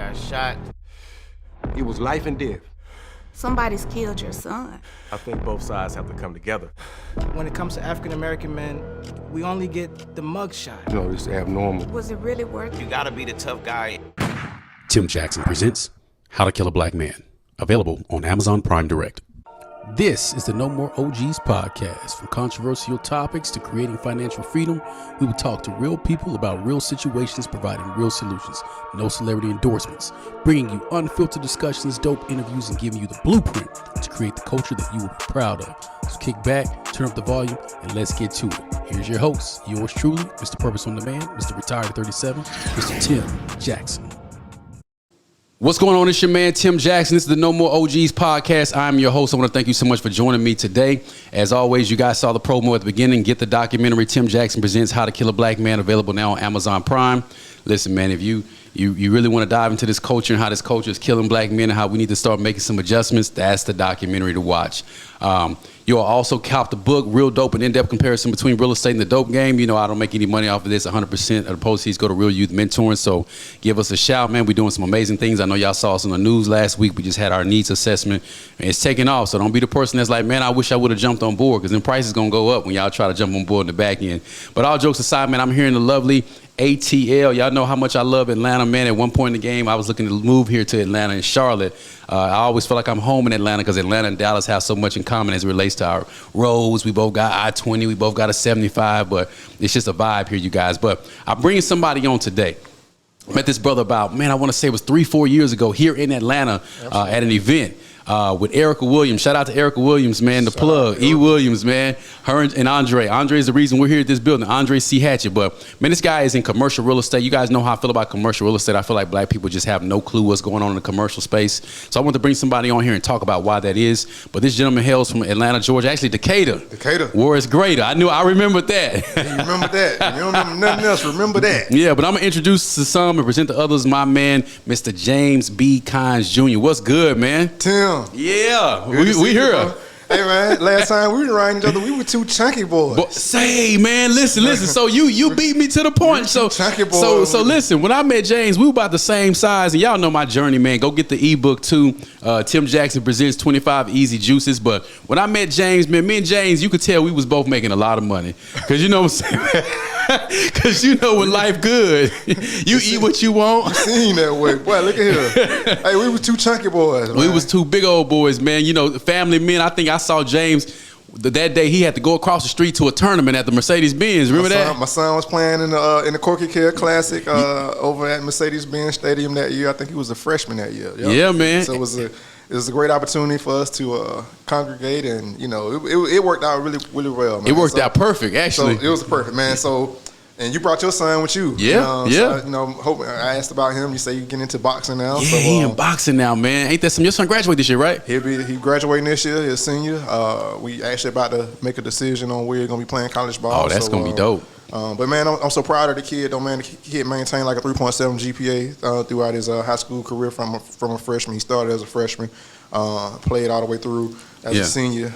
got shot. It was life and death. Somebody's killed your son. I think both sides have to come together. When it comes to African-American men, we only get the mug shot. You know, it's abnormal. Was it really worth it? You gotta be the tough guy. Tim Jackson presents How to Kill a Black Man, available on Amazon Prime Direct. This is the No More OGs podcast. From controversial topics to creating financial freedom, we will talk to real people about real situations, providing real solutions. No celebrity endorsements, bringing you unfiltered discussions, dope interviews, and giving you the blueprint to create the culture that you will be proud of. So kick back, turn up the volume, and let's get to it. Here's your host, yours truly, Mr. Purpose on Demand, Mr. Retired at 37, Mr. Tim Jackson. What's going on? It's your man, Tim Jackson. This is the No More OGs podcast. I'm your host. I want to thank you so much for joining me today. As always, you guys saw the promo at the beginning. Get the documentary, Tim Jackson Presents How to Kill a Black Man, available now on Amazon Prime. Listen, man, if you really want to dive into this culture and how this culture is killing black men and how we need to start making some adjustments, that's the documentary to watch. You'll also cop the book, Real Dope, an in-depth comparison between real estate and the dope game. You know, I don't make any money off of this. 100% of the proceeds go to Real Youth Mentoring. So give us a shout, man. We're doing some amazing things. I know y'all saw us on the news last week. We just had our needs assessment, and it's taking off. So don't be the person that's like, man, I wish I would have jumped on board, because then prices going to go up when y'all try to jump on board in the back end. But all jokes aside, man, I'm here in the lovely ATL. Y'all know how much I love Atlanta, man. At one point in the game, I was looking to move here to Atlanta and Charlotte. I always feel like I'm home in Atlanta because Atlanta and Dallas have so much in common as it relates to our roads. We both got I-20. We both got a 75, but it's just a vibe here, you guys. But I'm bringing somebody on today. I met this brother about, man, I want to say it was 3-4 years ago here in Atlanta at an event. With Erica Williams. Shout out to Erica Williams, man, the plug. E. Williams, man. Her and Andre. Andre is the reason we're here at this building. Andre C. Hatchett. But, man, this guy is in commercial real estate. You guys know how I feel about commercial real estate. I feel like black people just have no clue what's going on in the commercial space. So I want to bring somebody on here and talk about why that is. But this gentleman hails from Atlanta, Georgia. Actually, Decatur. War is greater. I remembered that. You remember that. You don't remember nothing else. Remember that. Yeah, but I'm going to introduce to some and present to others my man, Mr. James B. Kynes Jr. What's good, man? Tim. Yeah, we here. Hey, man, last time we were riding each other, we were two chunky boys. Say, man, listen. So you beat me to the point. So listen, when I met James, we were about the same size, and y'all know my journey, man. Go get the ebook too. Tim Jackson Presents 25 Easy Juices. But when I met James, man, me and James, you could tell we was both making a lot of money, because you know what I'm saying. Because you know when life good, you eat what you want. You seen that way. Boy, look at here. Hey, we were two chunky boys, man. We was two big old boys, man. You know, family men. I think I saw James that day. He had to go across the street to a tournament at the Mercedes-Benz. Remember that? My son was playing in the Corky Care Classic over at Mercedes-Benz Stadium that year. I think he was a freshman that year. Yep. Yeah, man. So it was a great opportunity for us to congregate, and you know, it worked out really, really well, man. It worked out perfect, actually. So it was perfect, man. So, and you brought your son with you. Yeah, yeah. So, I asked about him. You say you getting into boxing now. Yeah, so, he in boxing now, man. Ain't that some? Your son graduated this year, right? He graduating this year. He's a senior. We actually about to make a decision on where he's gonna be playing college ball. Oh, that's gonna be dope. But man, I'm so proud of the kid. Though, man, the kid maintained like a 3.7 GPA throughout his high school career from a freshman. He started as a freshman, played all the way through as a senior.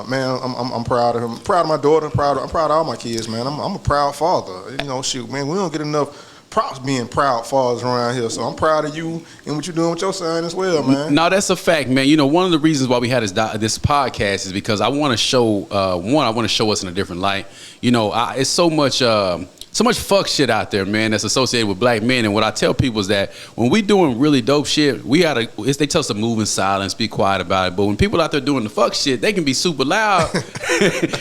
Man, I'm proud of him. Proud of my daughter. I'm proud of all my kids, man. I'm a proud father. You know, shoot, man, we don't get enough props being proud fathers around here. So I'm proud of you and what you're doing with your son as well, man. No, that's a fact, man. You know, one of the reasons why we had this podcast is because I want to show I want to show us in a different light. You know, it's so much fuck shit out there, man, that's associated with black men. And what I tell people is that when we doing really dope shit, they tell us to move in silence, be quiet about it. But when people out there doing the fuck shit, they can be super loud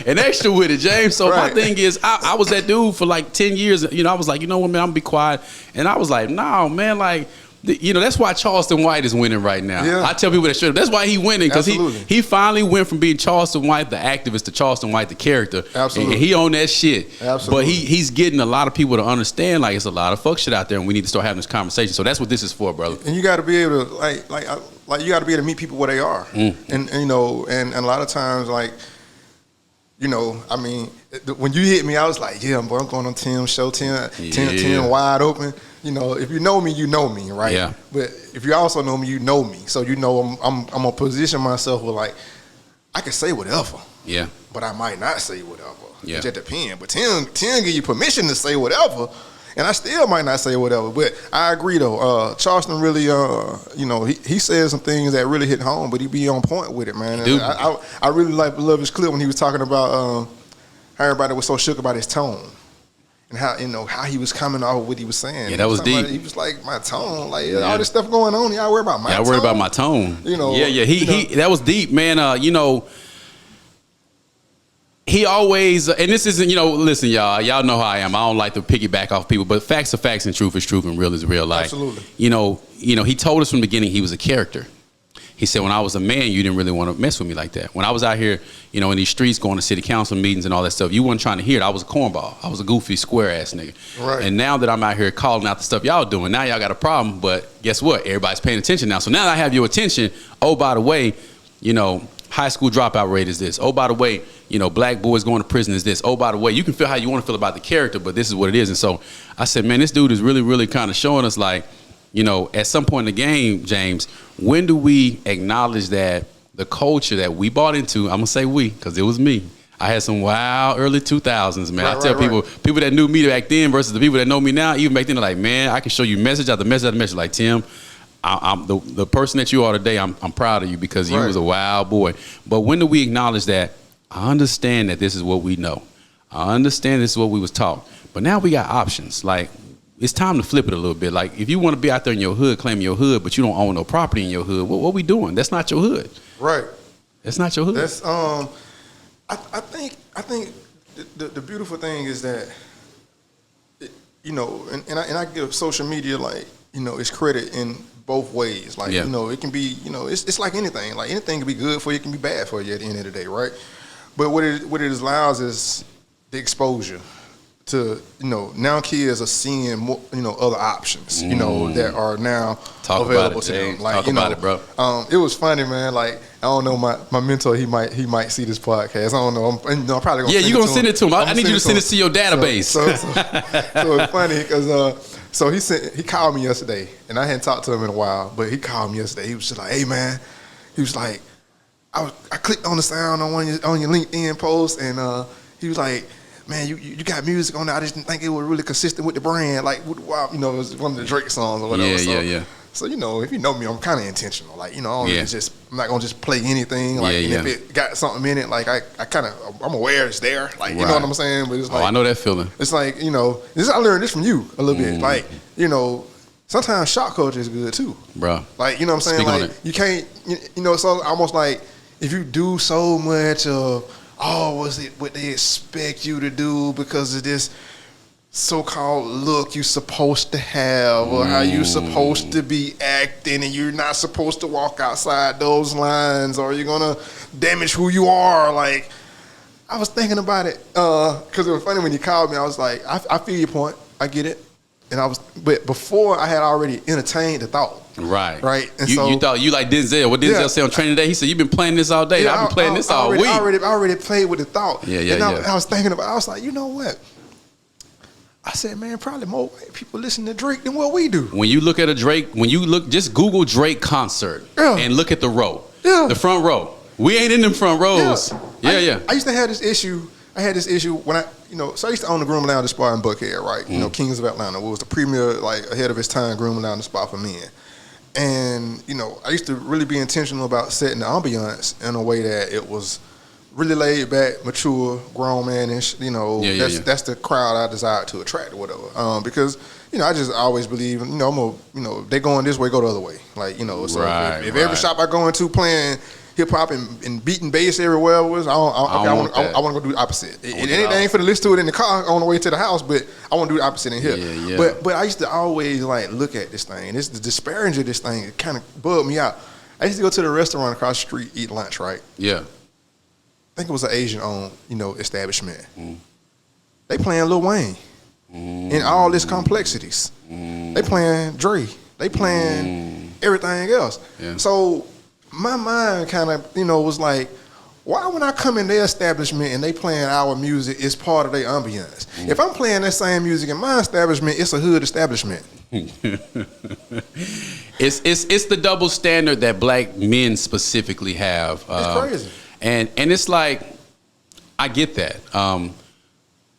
and extra with it, James. So my thing is, I was that dude for like 10 years. You know, I was like, you know what, man, I'm gonna be quiet. And I was like, no, man, like, you know, that's why Charleston White is winning right now. Yeah. I tell people that shit. That's why he winning, because he finally went from being Charleston White, the activist, to Charleston White, the character. Absolutely. And he on that shit. Absolutely. But he's getting a lot of people to understand, like, it's a lot of fuck shit out there, and we need to start having this conversation. So that's what this is for, brother. And you got to be able to like you got to be able to meet people where they are. And you know, and a lot of times, like, you know, I mean, when you hit me, I was like, yeah, boy, I'm going on Tim's show, Tim wide open. You know, if you know me, right? Yeah. But if you also know me, you know me. So you know, I'm gonna position myself with, like, I can say whatever. Yeah. But I might not say whatever. Yeah. It just depends. But Tim give you permission to say whatever. And I still might not say whatever, but I agree though. Charleston really, he said some things that really hit home, but he be on point with it, man. And I really love his clip when he was talking about how everybody was so shook about his tone and how he was coming off what he was saying. Yeah, that was deep. He was like, my tone, like all this stuff going on. Y'all worry about my tone. I worry about my tone. He that was deep, man. He always, and this isn't, listen, y'all know how I am. I don't like to piggyback off people, but facts are facts and truth is truth and real is real. Like, absolutely. He told us from the beginning he was a character. He said, when I was a man, you didn't really want to mess with me like that. When I was out here, in these streets going to city council meetings and all that stuff, you weren't trying to hear it. I was a cornball. I was a goofy, square ass nigga. Right. And now that I'm out here calling out the stuff y'all doing, now y'all got a problem. But guess what? Everybody's paying attention now. So now that I have your attention, oh, by the way, high school dropout rate is this. Oh, by the way, black boys going to prison is this. Oh, by the way, you can feel how you want to feel about the character, but this is what it is. And so I said, man, this dude is really, really kind of showing us like, at some point in the game, James, when do we acknowledge that the culture that we bought into, I'm going to say we, because it was me. I had some wild early 2000s, man. I tell people that knew me back then versus the people that know me now, even back then, they're like, man, I can show you message after message after message. Like, Tim, I'm the person that you are today, I'm proud of you because you was a wild boy. But when do we acknowledge that I understand that this is what we know. I understand this is what we was taught. But now we got options. Like, it's time to flip it a little bit. Like, if you want to be out there in your hood, claiming your hood, but you don't own no property in your hood, what we doing? That's not your hood. Right. That's not your hood. That's I think the beautiful thing is that and I give social media it's credit in both ways. Like it can be it's like anything. Like anything can be good for you, it can be bad for you at the end of the day, right? But what it allows is the exposure to now kids are seeing more, other options that are now available to them. Like Talk about it, bro. It was funny, man. Like I don't know, my mentor he might see this podcast. I don't know. I'm probably gonna you're gonna send it to him. I need you to send it to your database. So it's funny because so he called me yesterday, and I hadn't talked to him in a while, but he called me yesterday. He was just like, hey man, he was like, I clicked on the sound on your LinkedIn post, and he was like, man, you got music on there. I just didn't think it was really consistent with the brand. Like, it was one of the Drake songs or whatever. Yeah. So, if you know me, I'm kind of intentional. Like, I'm not going to just play anything. Like, if it got something in it, like, I'm aware it's there. Like, you know what I'm saying? But it's like, I know that feeling. It's like, I learned this from you a little bit. Like, sometimes shock culture is good too. Bro. Like, you know what I'm saying? Speak like, you can't, it's almost like if you do so much of, was it what they expect you to do because of this so-called look you supposed to have or how you supposed to be acting, and you're not supposed to walk outside those lines or you're going to damage who you are. Like, I was thinking about it because it was funny when you called me. I was like, I feel your point. I get it. But before I had already entertained the thought. Right. And you thought you like Denzel. What Denzel say on Training Day? He said, you've been playing this all day. I've been playing this all week. I already played with the thought. Yeah. I was thinking about it. I was like, you know what? I said, man, probably more white people listen to Drake than what we do. When you look at just Google Drake concert and look at the row. Yeah. The front row. We ain't in them front rows. Yeah. I used to have this issue. I had this issue when so I used to own the grooming lounge spot in Buckhead, right? Kings of Atlanta. It was the premier, like, ahead of its time grooming lounge spot for men. And, I used to really be intentional about setting the ambiance in a way that it was really laid back, mature, grown manish. That's the crowd I desired to attract or whatever. Because, I just always believe, they going this way, go the other way. Like, so if every shop I go into playing hip hop and beating bass everywhere I want to go do the opposite. It ain't for to listen to it in the car on the way to the house, but I want to do the opposite in here. Yeah. But I used to always look at this thing, and the disparaging of this thing, it kind of bugged me out. I used to go to the restaurant across the street, eat lunch, right? Yeah. I think it was an Asian-owned, establishment. They playing Lil Wayne in all this complexities. They playing Dre. They playing everything else. Yeah. So my mind kind of, was like, why when I come in their establishment and they playing our music, it's part of their ambiance? If I'm playing that same music in my establishment, it's a hood establishment. It's the double standard that black men specifically have. It's crazy. And it's like, I get that.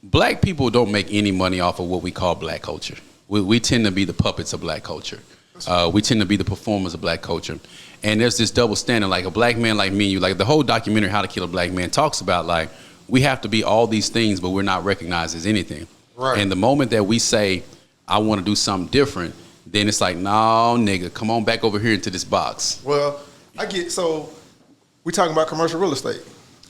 black people don't make any money off of what we call black culture. We tend to be the puppets of black culture. We tend to be the performers of black culture. And there's this double standard, like a black man like me and you, like the whole documentary, How to Kill a Black Man, talks about like, we have to be all these things, but we're not recognized as anything. Right. And the moment that we say, I want to do something different, then it's like, no, nigga, come on back over here into this box. Well, so we talking about commercial real estate.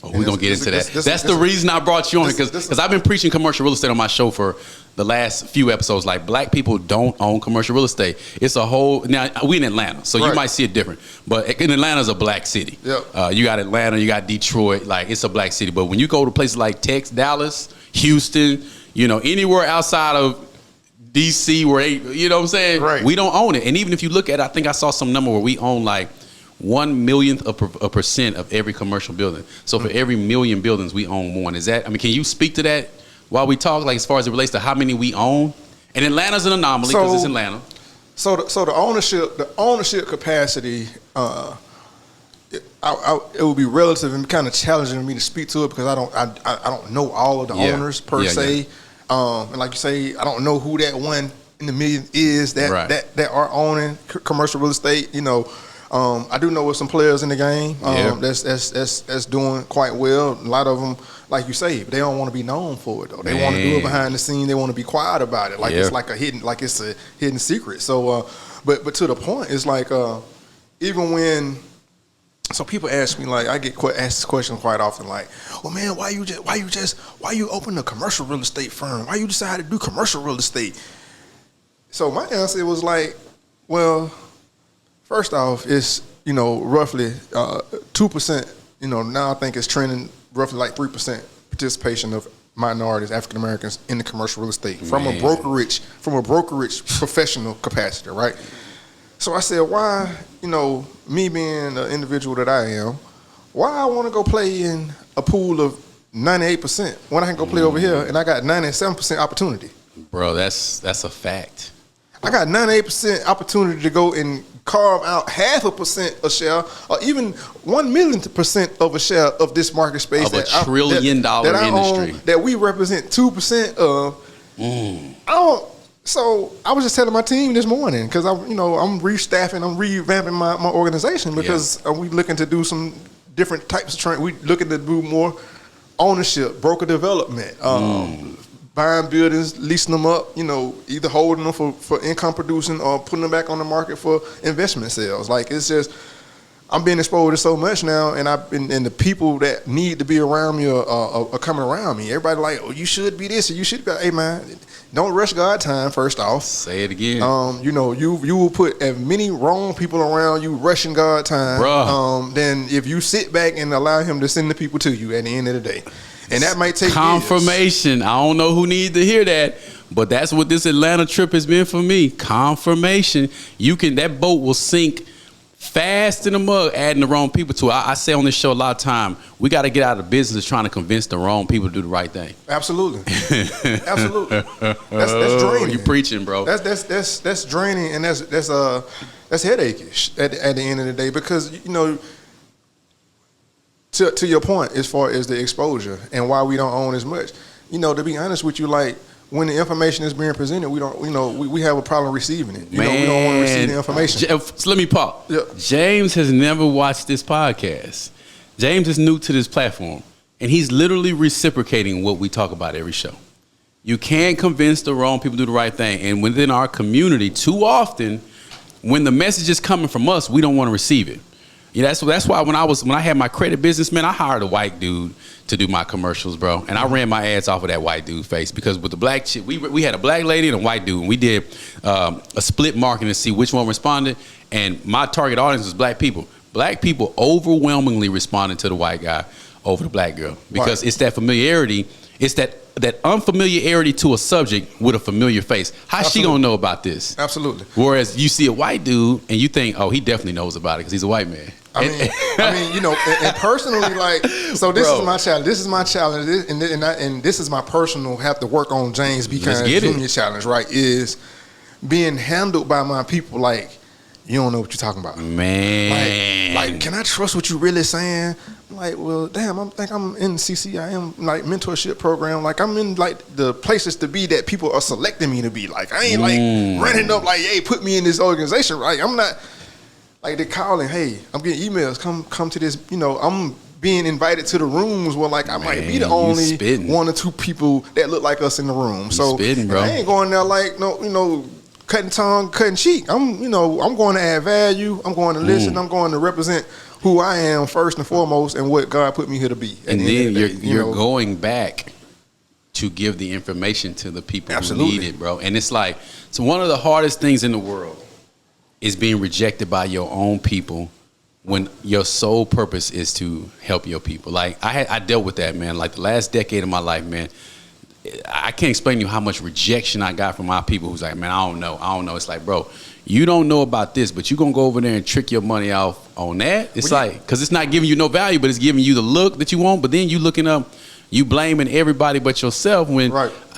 Oh, we're going to get into that. That's the reason I brought you on, because I've been preaching commercial real estate on my show for the last few episodes. Like, black people don't own commercial real estate. It's a whole, now, we in Atlanta, so you might see it different. But in Atlanta's a black city. Yep. You got Atlanta, you got Detroit, like, it's a black city. But when you go to places like Texas, Dallas, Houston, you know, anywhere outside of DC, where, you know what I'm saying? Right. We don't own it. And even if you look at it, I think I saw some number where we own like 1/1,000,000th of a percent of every commercial building. So for every million buildings, we own one. Is that, I mean, can you speak to that while we talk, like as far as it relates to how many we own? And Atlanta's an anomaly because it's Atlanta. So the ownership capacity, it would be relative and kind of challenging for me to speak to it because I don't know all of the owners per se. And like you say, I don't know who that one in the million is that are owning commercial real estate. You know, I do know with some players in the game that's doing quite well. A lot of them, like you say, they don't want to be known for it though. They want to do it behind the scene. They want to be quiet about it, like it's like it's a hidden secret. So, but to the point, it's like even when. So people ask me, like, I get asked this question quite often, like, well, man, why you open a commercial real estate firm? Why you decide to do commercial real estate? So my answer was like, well, first off, it's, you know, roughly 2%, you know, now I think it's trending roughly like 3% participation of minorities, African Americans in the commercial real estate from a brokerage professional capacity, right? So I said, why, you know, me being the individual that I am, why I want to go play in a pool of 98% when I can go play over here and I got 97% opportunity? Bro, that's a fact. I got 98% opportunity to go and carve out 0.5% a share or even 1,000,000% of a share of this market space. Of a $1 trillion industry. That we represent 2% of. So I was just telling my team this morning because I'm restaffing, I'm revamping my organization because we looking to do some different types of training. We looking to do more ownership, broker development, buying buildings, leasing them up, you know, either holding them for income producing or putting them back on the market for investment sales. Like it's just, I'm being exposed to so much now, and and the people that need to be around me are coming around me. Everybody like, oh, you should be this, or you should be. Hey man, don't rush God time. First off, say it again. You know, you will put as many wrong people around you rushing God time. Bruh. Than if you sit back and allow Him to send the people to you at the end of the day, and that might take confirmation. years. I don't know who needs to hear that. But that's what this Atlanta trip has been for me. Confirmation. That boat will sink fast in the mud, adding the wrong people to it. I say on this show a lot of time, we got to get out of business trying to convince the wrong people to do the right thing. Absolutely, absolutely. That's draining. You preaching, bro? That's draining, and that's headachy at the end of the day because you know. To your point, as far as the exposure and why we don't own as much, you know, to be honest with you, like. When the information is being presented, we don't, you know, we have a problem receiving it. You know, we don't want to receive the information. So let me pop. Yep. James has never watched this podcast. James is new to this platform, and he's literally reciprocating what we talk about every show. You can't convince the wrong people to do the right thing. And within our community, too often, when the message is coming from us, we don't want to receive it. Yeah, that's why when I had my credit business, man, I hired a white dude to do my commercials, bro, and I ran my ads off of that white dude face because with the black chick, we had a black lady and a white dude, and we did a split marketing to see which one responded, and my target audience was black people. Black people overwhelmingly responded to the white guy over the black girl because it's that familiarity, it's that unfamiliarity to a subject with a familiar face. How's she gonna know about this? Absolutely. Whereas you see a white dude and you think, oh, he definitely knows about it because he's a white man. I mean, you know, and personally, like, so this is my challenge. This is my challenge, and this is my personal have to work on James B. Kynes Jr. challenge. Right, is being handled by my people like you don't know what you're talking about. Man. Like, can I trust what you really saying? I'm like, well, damn, I think I'm in CCIM, like, mentorship program. Like, I'm in, like, the places to be that people are selecting me to be. Like, I ain't, like, running up, like, hey, put me in this organization, right? I'm not, like, they're calling, hey, I'm getting emails, come to this, you know, I'm being invited to the rooms where, like, I might be the only one or two people that look like us in the room. So, bro. I ain't going there like, no, you know, cutting tongue, cutting cheek. I'm going to add value. I'm going to listen. I'm going to represent who I am first and foremost and what God put me here to be. And then you're going back to give the information to the people who need it, bro. And it's like, so one of the hardest things in the world is being rejected by your own people when your sole purpose is to help your people. Like, I dealt with that, man. Like, the last decade of my life, man, I can't explain to you how much rejection I got from my people who's like, man, I don't know. It's like, bro, you don't know about this, but you gonna go over there and trick your money off on that? It's like, because it's not giving you no value, but it's giving you the look that you want. But then you looking up, you blaming everybody but yourself when,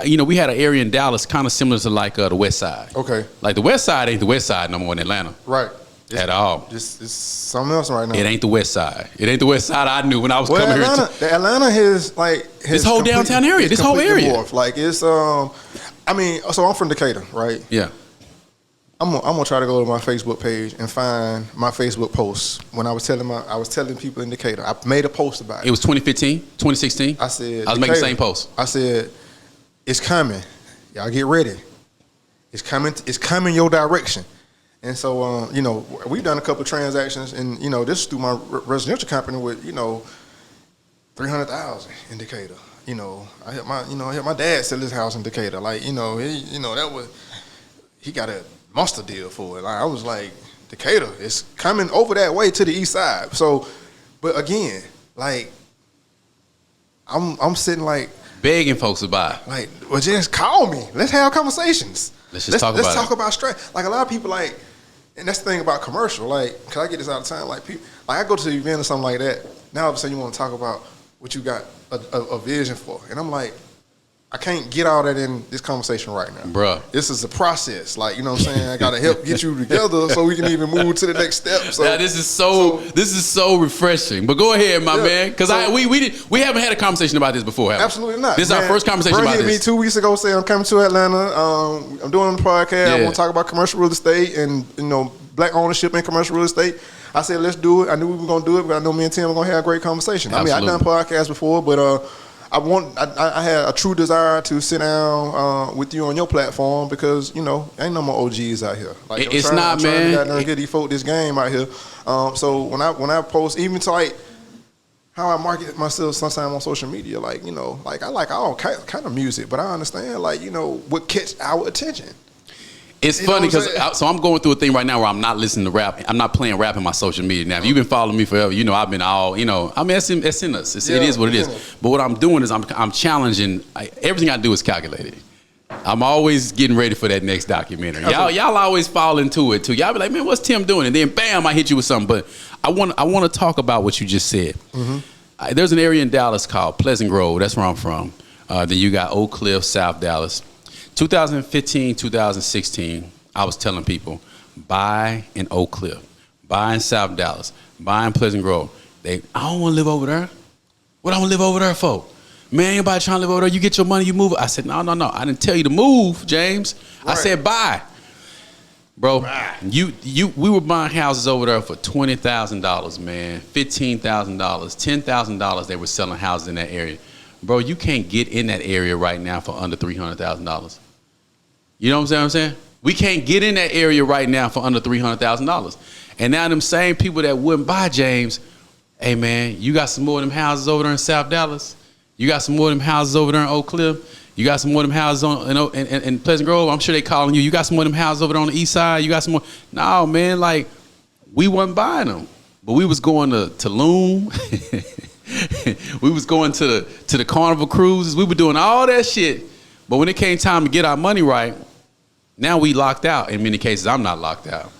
you know, we had an area in Dallas kind of similar to like the West Side. Okay. Like, the West Side ain't the West Side no more in Atlanta. Right. At all. It's something else right now. It ain't the West Side. It ain't the West Side I knew when I was coming Atlanta, here. Atlanta has, like, this whole downtown area, this whole area. Morphed. Like, it's, I mean, so I'm from Decatur, right? Yeah. I'm gonna try to go to my Facebook page and find my Facebook posts when I was telling people in Decatur. I made a post about it. It was 2015, 2016. I said, I was making the same post. I said, it's coming. Y'all get ready. It's coming your direction. And so, you know, we've done a couple of transactions, and, you know, this is through my residential company with, you know, $300,000 in Decatur. You know, I helped my dad sell his house in Decatur. Like, he got a monster deal for it. Like, I was like, Decatur, it's coming over that way to the east side. So, but again, like, I'm sitting like begging folks to buy. Like, well, just call me. Let's have conversations. Let's talk about strength. Like, a lot of people, like, and that's the thing about commercial. Like, cause I get this all the time. Like, people, like, I go to an event or something like that. Now all of a sudden you want to talk about what you got a vision for, and I'm like, I can't get all that in this conversation right now, bruh. This is a process. Like, you know what I'm saying? I gotta help get you together so we can even move to the next step. So now, this is so refreshing. But go ahead, my man, because we haven't had a conversation about this before, have we? Absolutely not. This is our first conversation about hit this. Me 2 weeks ago saying I'm coming to Atlanta. I'm doing a podcast. I want to talk about commercial real estate and, you know, black ownership in commercial real estate. I said, let's do it. I knew we were gonna do it, but I know me and Tim are gonna have a great conversation. Absolutely. I mean, I've done podcasts before, but I had a true desire to sit down with you on your platform because, you know, ain't no more OGs out here. Like, it's not, man. I'm get these folk this game out here. So when I post, even to, like, how I market myself sometimes on social media, like, you know, like, I like all kind of music, but I understand, like, you know, what catch our attention. It's funny because I'm going through a thing right now where I'm not listening to rap. I'm not playing rap in my social media. Now, if you've been following me forever, you know I've been all, you know, I mean, it's in us. It is what it is. But what I'm doing is I'm challenging. Everything I do is calculated. I'm always getting ready for that next documentary. Y'all always fall into it too. Y'all be like, man, what's Tim doing? And then bam, I hit you with something. But I want to talk about what you just said. Mm-hmm. There's an area in Dallas called Pleasant Grove. That's where I'm from. Then you got Oak Cliff, South Dallas. 2015, 2016, I was telling people, buy in Oak Cliff, buy in South Dallas, buy in Pleasant Grove. I don't want to live over there. What I want to live over there for? Man, anybody trying to live over there, you get your money, you move. I said, no. I didn't tell you to move, James. Right. I said, buy. Bro, we were buying houses over there for $20,000, man, $15,000, $10,000. They were selling houses in that area. Bro, you can't get in that area right now for under $300,000. You know what I'm saying? We can't get in that area right now for under $300,000. And now them same people that wouldn't buy, James, hey, man, you got some more of them houses over there in South Dallas? You got some more of them houses over there in Oak Cliff? You got some more of them houses in Pleasant Grove? I'm sure they calling you. You got some more of them houses over there on the east side? You got some more? No, man, like, we wasn't buying them. But we was going to Tulum. We was going to the Carnival cruises. We were doing all that shit. But when it came time to get our money right, now we locked out. In many cases, I'm not locked out.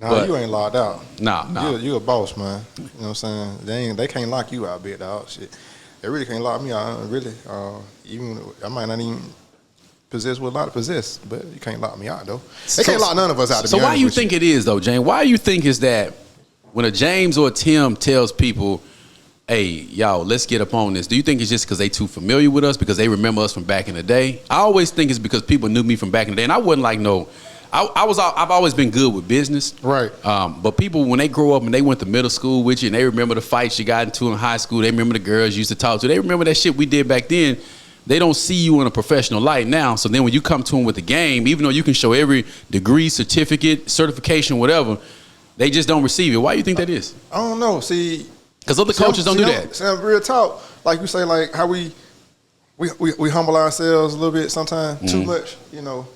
No, you ain't locked out. No. You a boss, man. You know what I'm saying? They can't lock you out, big dog. Shit. They really can't lock me out, really. Even I might not even possess what a lot of possess, but you can't lock me out though. They can't lock none of us out. So why you think it is though, James? Why you think is that when a James or a Tim tells people, hey, y'all, let's get up on this, do you think it's just because they too familiar with us, because they remember us from back in the day? I always think it's because people knew me from back in the day, and I wasn't like I've always been good with business. Right. But people, when they grow up and they went to middle school with you and they remember the fights you got into in high school, they remember the girls you used to talk to, they remember that shit we did back then, they don't see you in a professional light now. So then when you come to them with the game, even though you can show every degree, certificate, certification, whatever, they just don't receive it. Why do you think that is? I don't know. See, because other coaches don't do that. Sound real talk. Like you say, like how we humble ourselves a little bit sometimes, too much, you know.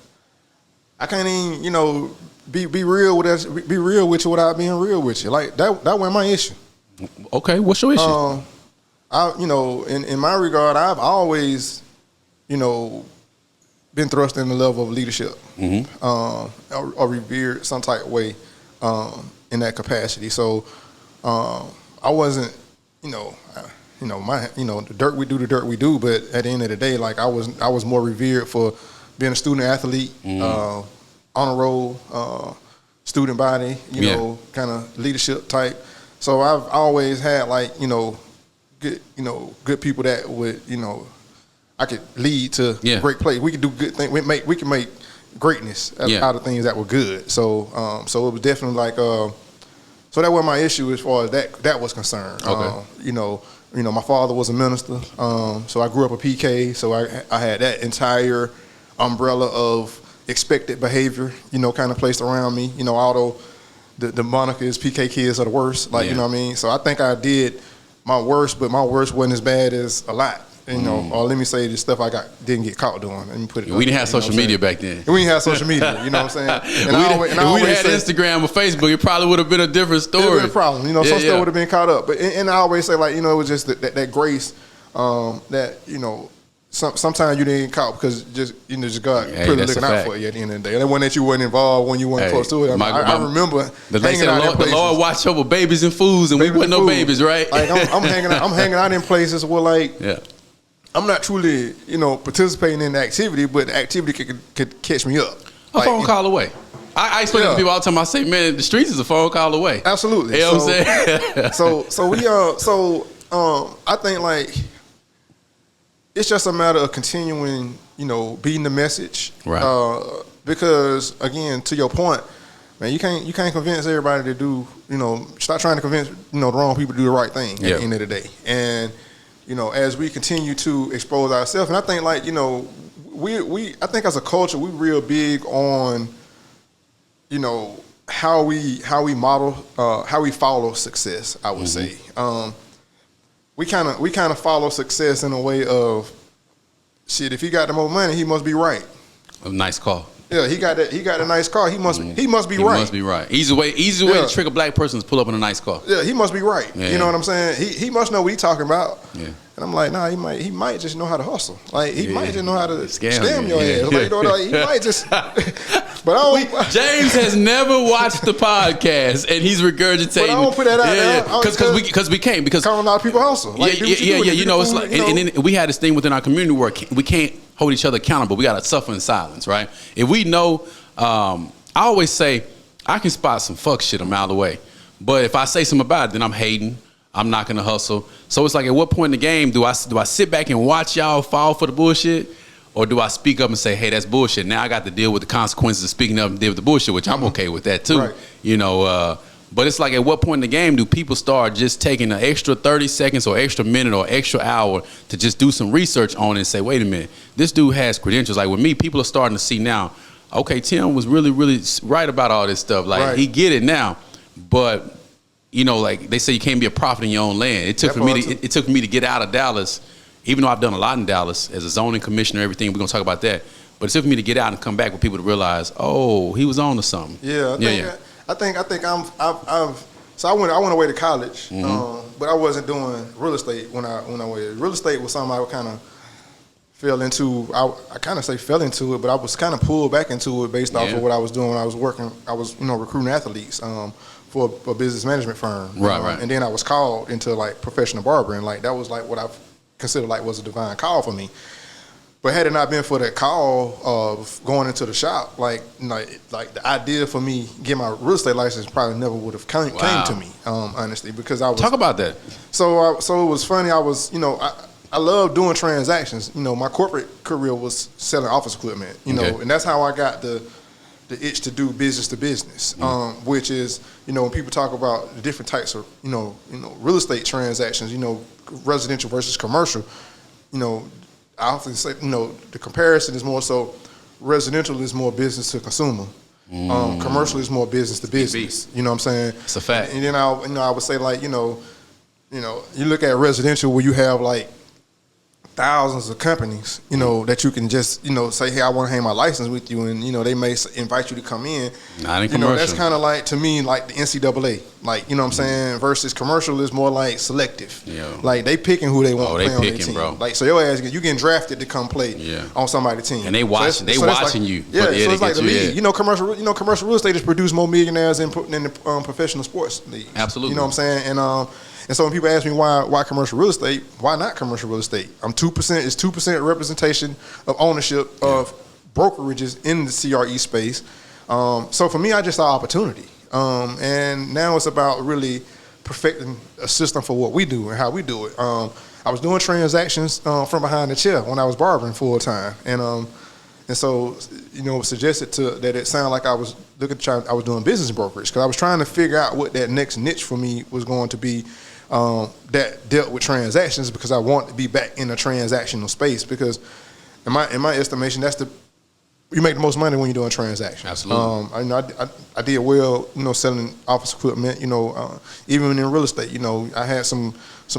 I can't even, you know, be real with us, be real with you without being real with you. Like that wasn't my issue. Okay, what's your issue? You know, in my regard, I've always, you know, been thrust in the level of leadership, or revered some type of way in that capacity. So I wasn't, the dirt we do, the dirt we do. But at the end of the day, like I was more revered for being a student athlete, honor roll, student body, you know, kind of leadership type. So I've always had like, good people that would, I could lead to great play. We could do good things. We can make greatness out of things that were good. So so it was definitely like so that was my issue as far as that was concerned. Okay. My father was a minister, so I grew up a PK. So I had that entire umbrella of expected behavior, kind of placed around me. Although the moniker is PK kids are the worst, you know what I mean. So I think I did my worst, but my worst wasn't as bad as a lot. Or let me say the stuff I didn't get caught doing. Let me put it. We didn't have social media back then. We didn't have social media. You know what I'm saying? And if we had Instagram or Facebook, it probably would have been a different story. It would have been a problem. Some stuff would have been caught up. But and I always say it was just that grace that sometimes you didn't get caught because just God really looking out for you at the end of the day. And that one that you wasn't involved when you weren't close to it. I remember hanging out in places. The Lord watch over babies and fools, and we wasn't no babies, right? Like I'm hanging out in places where I'm not truly, participating in the activity, but the activity could catch me up. A phone call away. I explain to people all the time. I say, man, the streets is a phone call away. Absolutely. You know what I'm saying? I think it's just a matter of continuing, beating the message. Right. Because again, to your point, man, you can't convince everybody to do, stop trying to convince, the wrong people to do the right thing at the end of the day. And as we continue to expose ourselves, and I think I think as a culture, we real big on, how we model, how we follow success, I would say. We kind of follow success in a way of, shit, if he got the more money, he must be right. A nice car. Yeah, he got a nice car. He must be right. He must be right. Easy way to trick a black person is pull up in a nice car. Yeah, he must be right. Yeah. You know what I'm saying? He must know what he's talking about. Yeah. And I'm like, nah, he might just know how to hustle. Like he might just know how to scam your ass. He might just. But James has never watched the podcast, and he's regurgitating. But I don't put that out there. Because we can't. Because a lot of people hustle. It's like, and then we had this thing within our community where we can't hold each other accountable. We got to suffer in silence, right? If we know, I always say, I can spot some fuck shit a mile away. But if I say something about it, then I'm hating. I'm not going to hustle. So it's like, at what point in the game do I sit back and watch y'all fall for the bullshit? Or do I speak up and say, hey, that's bullshit. Now I got to deal with the consequences of speaking up and deal with the bullshit, which I'm okay with that too. Right. But it's like, at what point in the game do people start just taking an extra 30 seconds or extra minute or extra hour to just do some research on it and say, wait a minute, this dude has credentials. Like with me, people are starting to see now, okay, Tim was really, really right about all this stuff. Like he get it now. But, like they say you can't be a prophet in your own land. It took for me to get out of Dallas, even though I've done a lot in Dallas as a zoning commissioner, everything. We're going to talk about that. But it took for me to get out and come back with people to realize, oh, he was on to something. I think so I went away to college, but I wasn't doing real estate when I went. Real estate was something I kind of fell into. I kind of say fell into it, but I was kind of pulled back into it based off of what I was doing when I was working. I was recruiting athletes for a business management firm. Right. And then I was called into professional barbering. That was what I considered was a divine call for me. But had it not been for that call of going into the shop, like the idea for me getting my real estate license probably never would have came to me, honestly, because I was Talk about that. So it was funny. I was, I love doing transactions. My corporate career was selling office equipment. And that's how I got the itch to do business to business, which is, when people talk about the different types of, real estate transactions, residential versus commercial, I often say, the comparison is more so residential is more business to consumer. Commercial is more business to business. You know what I'm saying? It's a fact. And then I would say like, you look at residential where you have like thousands of companies, that you can just, say, hey, I want to hang my license with you, and they may invite you to come in. Not in commercial. That's kind of like, to me, like the NCAA, like, what I'm saying, versus commercial is more like selective. Yeah. Like they picking who they want to play on their team. Bro. Like, so your ass, you getting drafted to come play on somebody's team, and they watching, watching you. Yeah, so it's like the league. Commercial real estate has produced more millionaires than the professional sports league. Absolutely. You know what I'm saying? And so when people ask me why commercial real estate, why not commercial real estate? I'm 2%. It's 2% representation of ownership of brokerages in the CRE space. So for me, I just saw opportunity, and now it's about really perfecting a system for what we do and how we do it. I was doing transactions from behind the chair when I was barbering full time, and so suggested that it sounded like I was doing business brokerage, because I was trying to figure out what that next niche for me was going to be. That dealt with transactions, because I want to be back in a transactional space, because in my estimation, you make the most money when you're doing transactions. Absolutely. I did well, selling office equipment, even in real estate, I had some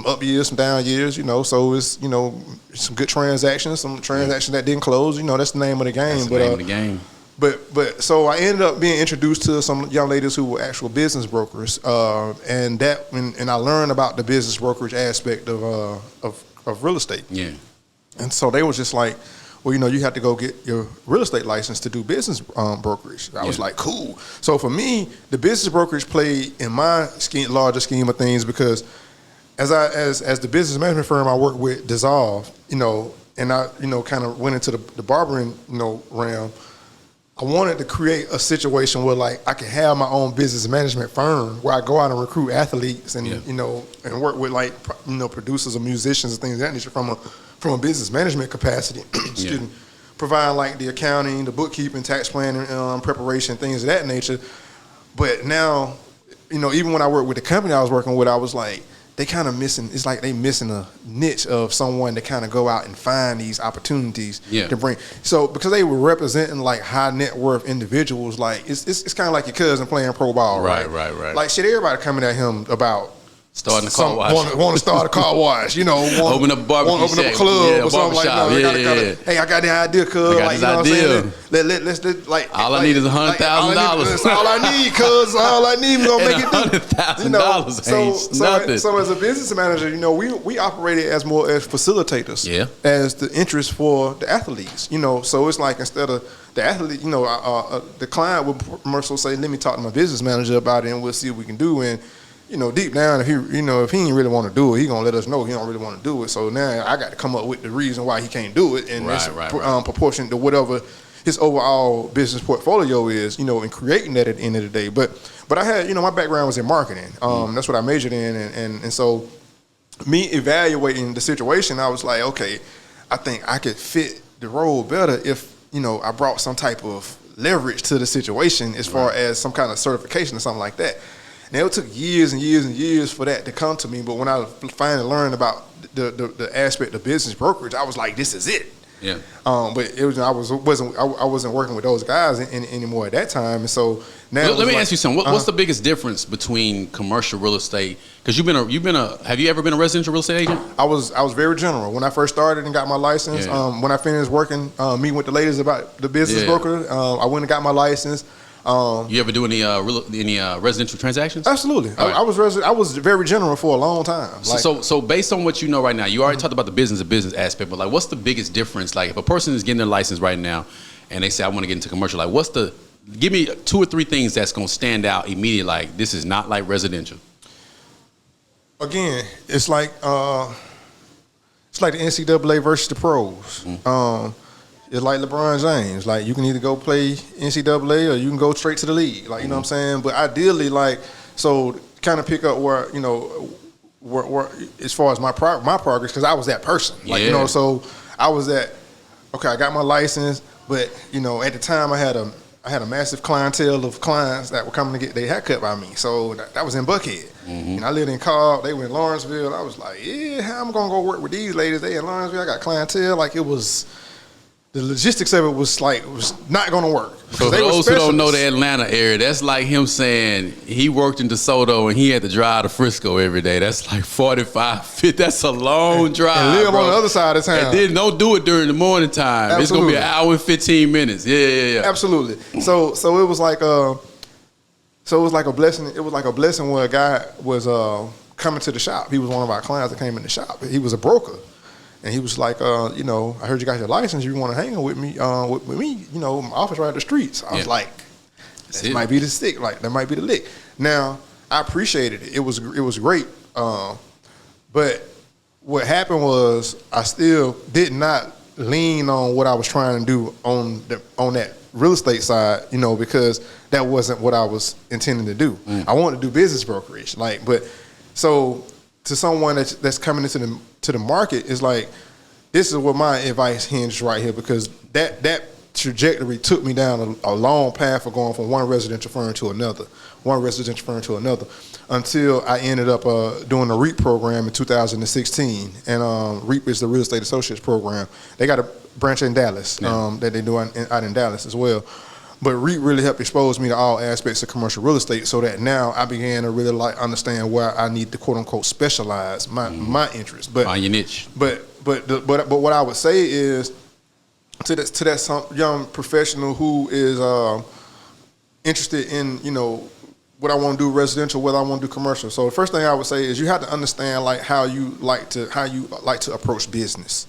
up years, some down years, so it's, some good transactions, some transactions that didn't close, that's the name of the game. That's the name of the game. But so I ended up being introduced to some young ladies who were actual business brokers, and I learned about the business brokerage aspect of real estate. Yeah. And so they was just like, well, you have to go get your real estate license to do business brokerage. I was like, cool. So for me, the business brokerage played in my larger scheme of things, because as the business management firm I worked with dissolved, and I kind of went into the barbering realm. I wanted to create a situation where like I could have my own business management firm where I go out and recruit athletes and and work with like producers or musicians and things of that nature from a business management capacity. Excuse me. Provide like the accounting, the bookkeeping, tax planning, preparation, things of that nature. But now, even when I worked with the company I was working with, I was like, they kind of missing. It's like they missing a niche of someone to kind of go out and find these opportunities to bring. So because they were representing like high net worth individuals, like it's kind of like your cousin playing pro ball, right? Like shit, everybody coming at him about starting a car wash. Want to start a car wash, open up a barbecue want to open up a club or something like that. Hey, I got the idea, cuz. Like, you know what I'm saying? Let's all I need is $100,000. That's all I need, cuz. All I need, we gonna make it do. $100,000 ain't nothing. So as a business manager, we operated as more as facilitators. Yeah. As the interest for the athletes. So it's like instead of the athlete, the client would more so say, let me talk to my business manager about it, and we'll see what we can do. And deep down, if he ain't really want to do it, he gonna let us know he don't really want to do it. So now I got to come up with the reason why he can't do it, and it's proportion to whatever his overall business portfolio is, in creating that at the end of the day. But I had, my background was in marketing. That's what I majored in, and so me evaluating the situation, I was like, okay, I think I could fit the role better if I brought some type of leverage to the situation as far as some kind of certification or something like that. Now, it took years and years and years for that to come to me, but when I finally learned about the aspect of business brokerage, I was like, this is it. Yeah. But it was I wasn't working with those guys anymore at that time, and so now. Let me ask you something. What's the biggest difference between commercial real estate? Because have you ever been a residential real estate agent? I was very general when I first started and got my license. Yeah. When I finished working, meeting with the ladies about the business broker, I went and got my license. You ever do any residential transactions? Absolutely. Right. I was very general for a long time. So based on what you know right now, you already talked about the business aspect, but like, what's the biggest difference? Like, if a person is getting their license right now, and they say, I want to get into commercial, like, give me 2 or 3 things that's going to stand out immediately. Like, this is not like residential. Again, it's like it's like the NCAA versus the pros. It's like LeBron James. Like, you can either go play NCAA or you can go straight to the league. Like, you know what I'm saying? But ideally, like, so kind of pick up where, you know, where as far as my progress, because I was that person. Like, you know, so I was okay, I got my license, but, you know, at the time I had a massive clientele of clients that were coming to get their hair cut by me. So that was in Buckhead. And I lived in Cobb. They were in Lawrenceville. I was like, yeah, how I'm going to go work with these ladies? They in Lawrenceville. I got clientele. Like, it was... The logistics of it was not going to work. So for those who don't know the Atlanta area, that's like him saying he worked in DeSoto and he had to drive to Frisco every day. That's like 45, 50. That's a long drive. And live on the other side of town. And then don't do it during the morning time. Absolutely. It's going to be an hour and 15 minutes. Yeah. Absolutely. So it was like a blessing. It was like a blessing where a guy was coming to the shop. He was one of our clients that came in the shop. He was a broker. And he was like, you know, I heard you got your license. You want to hang with me? With me, you know, my office right at the street. So I was like, that might be the stick. Like, that might be the lick. Now, I appreciated it. It was great. But what happened was I still did not lean on what I was trying to do on that real estate side, you know, because that wasn't what I was intending to do. I wanted to do business brokerage, so to someone that's coming into the market is like, this is what my advice hinged right here, because that trajectory took me down a long path of going from one residential firm to another, until I ended up doing the REAP program in 2016. And REAP is the Real Estate Associates program. They got a branch in Dallas that they do out in Dallas as well. But REAP really helped expose me to all aspects of commercial real estate, so that now I began to really understand where I need to quote unquote specialize my interest. But find your niche. But what I would say is to that some young professional who is interested in, you know, what I want to do residential, whether I want to do commercial. So the first thing I would say is you have to understand like how you like to approach business.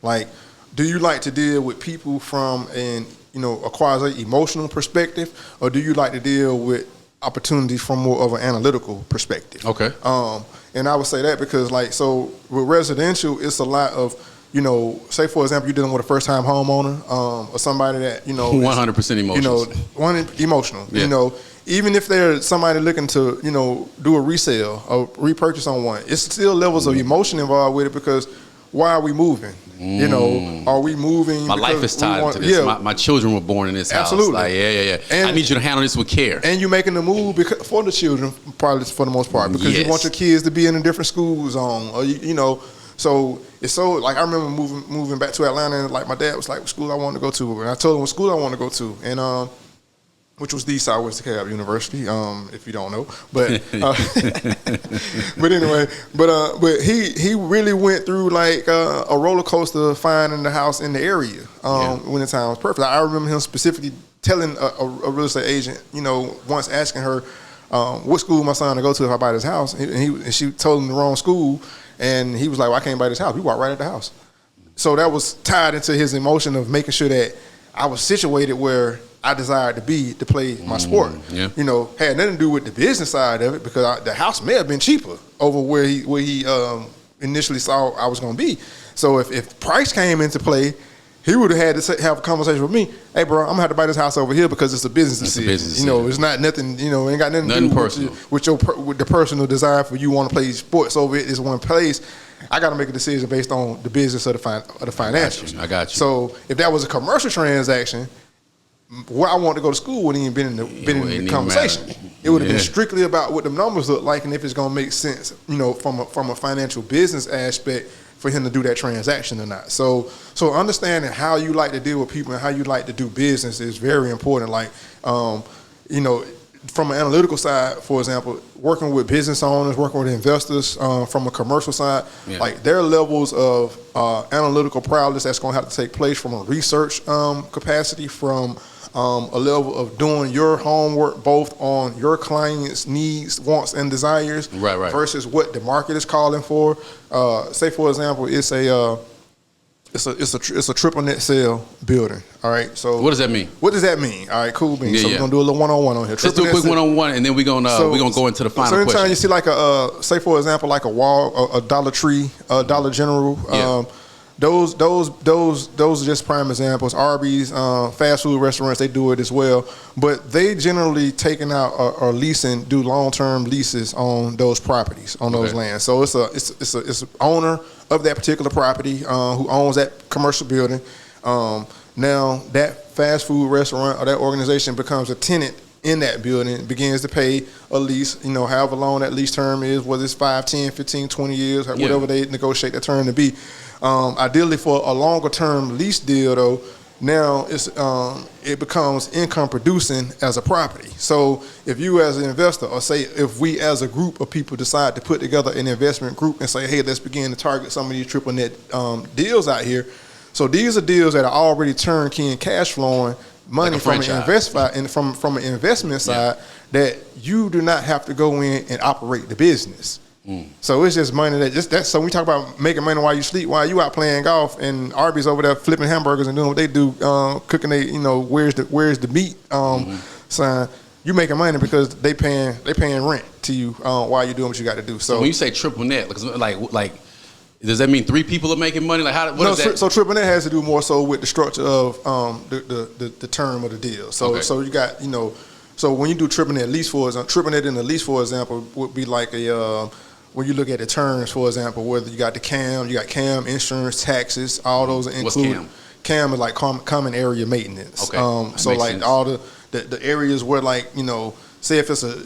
Like, do you like to deal with people from a quasi-emotional perspective, or do you like to deal with opportunities from more of an analytical perspective? Okay. And I would say that because, like, so with residential, it's a lot of, you know, say for example, you're dealing with a first-time homeowner, or somebody that, you know, 100% emotional. Emotional. Yeah. You know, even if they're somebody looking to, you know, do a resale or repurchase on one, it's still levels of emotion involved with it, because why are we moving? You know, are we moving? My life is tied to this. Yeah. My children were born in this house. Absolutely. Like, yeah. And I need you to handle this with care. And you're making the move for the children, probably for the most part, because you want your kids to be in a different school zone, or you know. So it's so, like, I remember moving back to Atlanta, and like my dad was like, what school I wanted to go to, and I told him what school I wanted to go to, and which was the Southwest DeKalb University, if you don't know. But but anyway, but he really went through like a roller coaster finding the house in the area when the time was perfect. I remember him specifically telling a real estate agent, you know, once asking her what school my son to go to if I buy this house, and she told him the wrong school, and he was like, well, I can't buy this house. We walked right at the house. So that was tied into his emotion of making sure that I was situated where I desired to play my sport. You know, had nothing to do with the business side of it, because the house may have been cheaper over where he initially saw I was going to be. So if price came into play, he would have had to have a conversation with me. Hey, bro, I'm gonna have to buy this house over here because it's a business decision. You know, it's not nothing. You know, it ain't got nothing to do personal. with the personal desire for you want to play sports over it. Is one place. I got to make a decision based on the business of the financials. I got you. So if that was a commercial transaction, where I wanted to go to school wouldn't even been in the conversation. It would have been strictly about what the numbers look like and if it's gonna make sense, you know, from a financial business aspect for him to do that transaction or not. So understanding how you like to deal with people and how you like to do business is very important. Like, you know, from an analytical side, for example, working with business owners, working with investors, from a commercial side, like there are levels of analytical prowess that's going to have to take place from a research capacity, from a level of doing your homework both on your clients' needs, wants, and desires versus what the market is calling for. Say, for example, it's It's a triple net sale building. All right. So What does that mean? What does that mean? All right, cool beans. Yeah, So yeah. we're gonna do a little one-on-one on here. Let's do a quick one-on-one, and then we're gonna go into the final so anytime question. you see like say for example, like a Dollar Tree, a Dollar General, Yeah. those are just prime examples. Arby's, fast food restaurants, they do it as well. But they generally taking out or leasing, do long-term leases on those properties, on those lands. So it's an owner of that particular property who owns that commercial building. Now that fast food restaurant or that organization becomes a tenant in that building, begins to pay a lease, however long that lease term is, whether it's 5, 10, 15, 20 years, whatever they negotiate that term to be. Ideally for a longer term lease deal though, now it becomes income producing as a property. So if you as an investor, or say if we as a group of people decide to put together an investment group and say, hey, let's begin to target some of these triple net deals out here. So these are deals that are already turnkey and cash flowing money Like from an investment side that you do not have to go in and operate the business. So it's just money so when we talk about making money while you sleep, while you out playing golf, and Arby's over there flipping hamburgers and doing what they do, cooking where's the meat sign. You making money because they paying rent to you while you're doing what you got to do. So when you say triple net, like does that mean 3 people are making money? Like what is that? So triple net has to do more so with the structure of the term of the deal. So so you got so when you do triple net lease, for example, triple net in the lease, for example, would be like when you look at the terms, for example, whether you got CAM, insurance, taxes, all those are included. What's CAM? CAM is like common area maintenance. Okay. So like sense. all the areas where say if it's a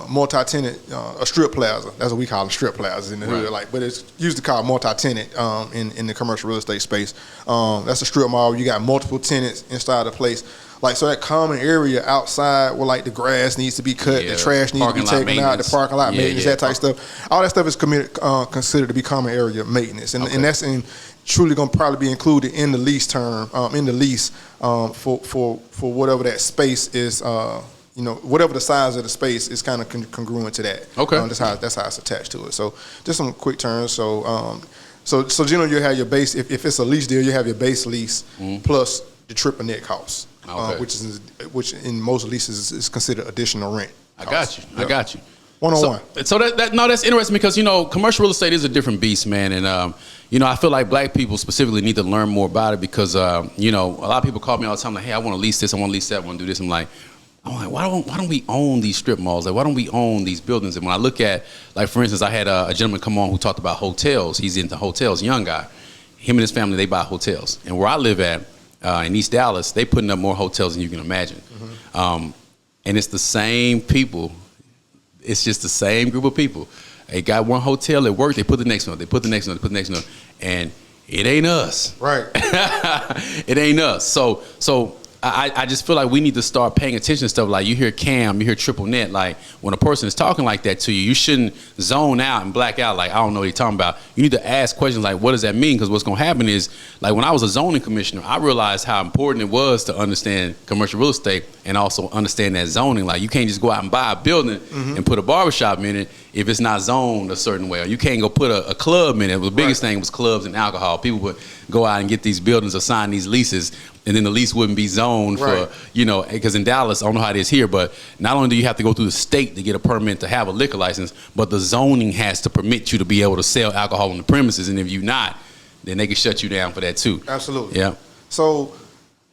multi-tenant, a strip plaza, that's what we call them, strip plazas in the hood, but it's usually called multi-tenant in the commercial real estate space. That's a strip mall. You got multiple tenants inside the place. So that common area outside where the grass needs to be cut, the trash needs to be taken out, the parking lot maintenance, that type of stuff. All that stuff is considered to be common area maintenance, and that's truly going to probably be included in the lease term, for whatever that space is. Whatever the size of the space is kind of congruent to that. Okay. That's how it's attached to it. So just some quick terms. So generally you have your base. If it's a lease deal, you have your base lease plus the triple net costs, which in most leases is considered additional rent. I got you. One-on-one. So that's interesting because commercial real estate is a different beast, man, and I feel like black people specifically need to learn more about it because a lot of people call me all the time like, hey, I want to lease this, I want to lease that, I want to do this. I'm like, why don't we own these strip malls? Like, why don't we own these buildings? And when I look at, like, for instance, I had a gentleman come on who talked about hotels. He's into hotels, young guy. Him and his family, they buy hotels. And where I live at, in East Dallas, they putting up more hotels than you can imagine. And it's the same people. It's just the same group of people. They got one hotel at work, they put the next one, they put the next one, they put the next one. And it ain't us. Right. It ain't us. So I just feel like we need to start paying attention to stuff like you hear CAM, you hear triple net. Like when a person is talking like that to you, you shouldn't zone out and black out like I don't know what you're talking about. You need to ask questions like, what does that mean? Because what's going to happen is, like when I was a zoning commissioner, I realized how important it was to understand commercial real estate and also understand that zoning. Like you can't just go out and buy a building and put a barbershop in it if it's not zoned a certain way. Or you can't go put a club in it. The biggest thing was clubs and alcohol. People would go out and get these buildings or sign these leases, and then the lease wouldn't be zoned for, because in Dallas, I don't know how it is here, but not only do you have to go through the state to get a permit to have a liquor license, but the zoning has to permit you to be able to sell alcohol on the premises, and if you're not, then they can shut you down for that too. Absolutely. Yeah. So,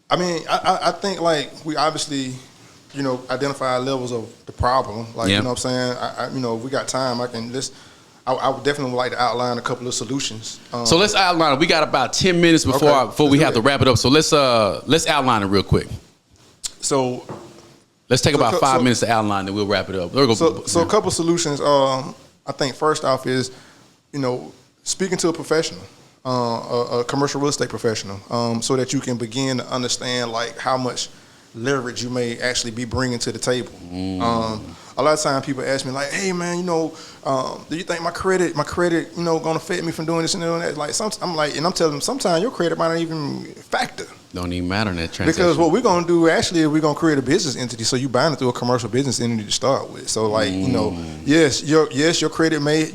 I mean, I think like we obviously, identify levels of the problem. Like, you know what I'm saying? If we got time, I would definitely like to outline a couple of solutions. So let's outline it. We got about 10 minutes before we have to wrap it up. So let's outline it real quick. So let's take about 5 minutes to outline, and we'll wrap it up. So a couple of solutions. I think first off is, speaking to a professional, a commercial real estate professional, so that you can begin to understand like how much leverage you may actually be bringing to the table. A lot of times people ask me like, hey man, do you think my credit, gonna affect me from doing this and doing that? Like I'm telling them sometimes your credit might not even factor. Don't even matter in that transaction. Because what we're gonna do actually is we're gonna create a business entity. So you buying it through a commercial business entity to start with. So like, yes, your credit may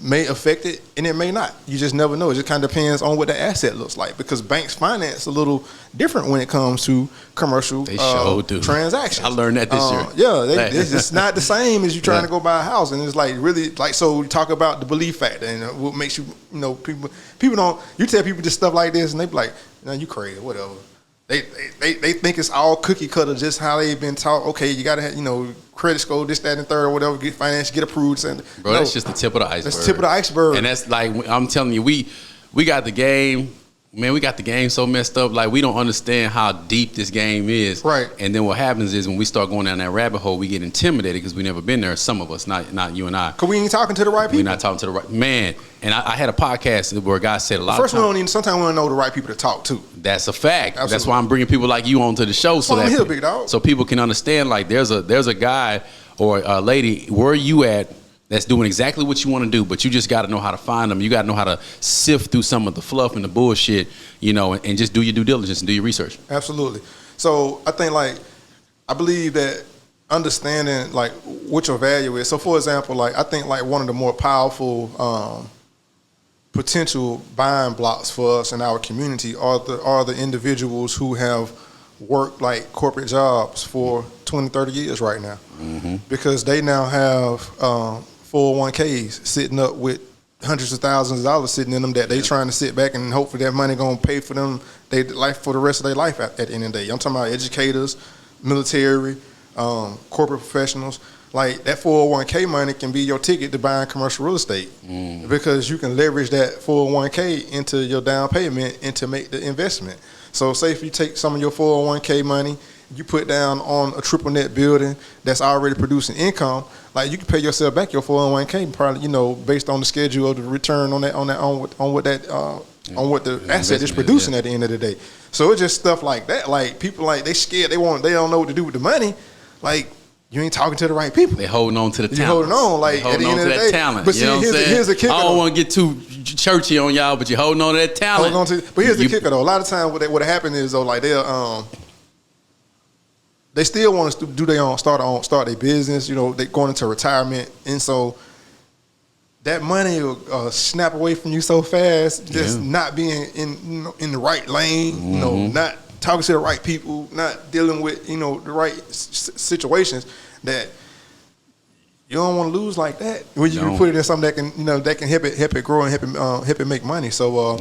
may affect it and it may not. You just never know. It just kind of depends on what the asset looks like, because banks finance a little different when it comes to commercial transactions. I learned that this year. Yeah, it's not the same as you trying to go buy a house, and it's like really like, so we talk about the belief factor and what makes you, people don't, you tell people just stuff like this and they be like, no, you crazy, whatever. They think it's all cookie cutter, just how they've been taught. Okay, you gotta have, credit score, this, that, and third, or whatever, get finance, get approved. And bro, that's just the tip of the iceberg. That's the tip of the iceberg. And that's like, I'm telling you, we got the game. Man, we got the game so messed up. Like, we don't understand how deep this game is. Right. And then what happens is when we start going down that rabbit hole, we get intimidated because we never been there. Some of us, not you and I. Because we ain't talking to the right people. We're not talking to the right man. And I had a podcast where a guy said a lot. First, sometimes we don't know the right people to talk to. That's a fact. Absolutely. That's why I'm bringing people like you onto the show so I'm here, big dog. So people can understand. Like, there's a guy or a lady where you at that's doing exactly what you want to do, but you just got to know how to find them. You got to know how to sift through some of the fluff and the bullshit, and just do your due diligence and do your research. Absolutely. So I think, I believe that understanding, what your value is. So, for example, I think, one of the more powerful potential buying blocks for us in our community are the individuals who have worked corporate jobs for 20, 30 years right now. Mm-hmm. Because they now have 401ks sitting up with hundreds of thousands of dollars sitting in them that they trying to sit back and hopefully that money gonna pay for them their life for the rest of their life at the end of the day. I'm talking about educators, military, corporate professionals. Like, that 401k money can be your ticket to buying commercial real estate, because you can leverage that 401k into your down payment and to make the investment. So say if you take some of your 401k money, you put down on a triple net building that's already producing income, you can pay yourself back your 401k probably, based on the schedule of the return on what the asset is producing at the end of the day. So it's just stuff like that. Like, people they scared, they don't know what to do with the money. You ain't talking to the right people. They holding on to the talent. You holding on, at the end of the day. Talent. But see, here's the kicker. I don't want to get too churchy on y'all, but you're holding on to that talent. But here's the kicker, though. A lot of times, what happened is, they'll they still want to do their own, start their business. They going into retirement, and so that money will snap away from you so fast. Just not being in the right lane. Not talking to the right people, not dealing with the right situations, that you don't want to lose like that. When you can put it in something that can help it grow and help it make money. So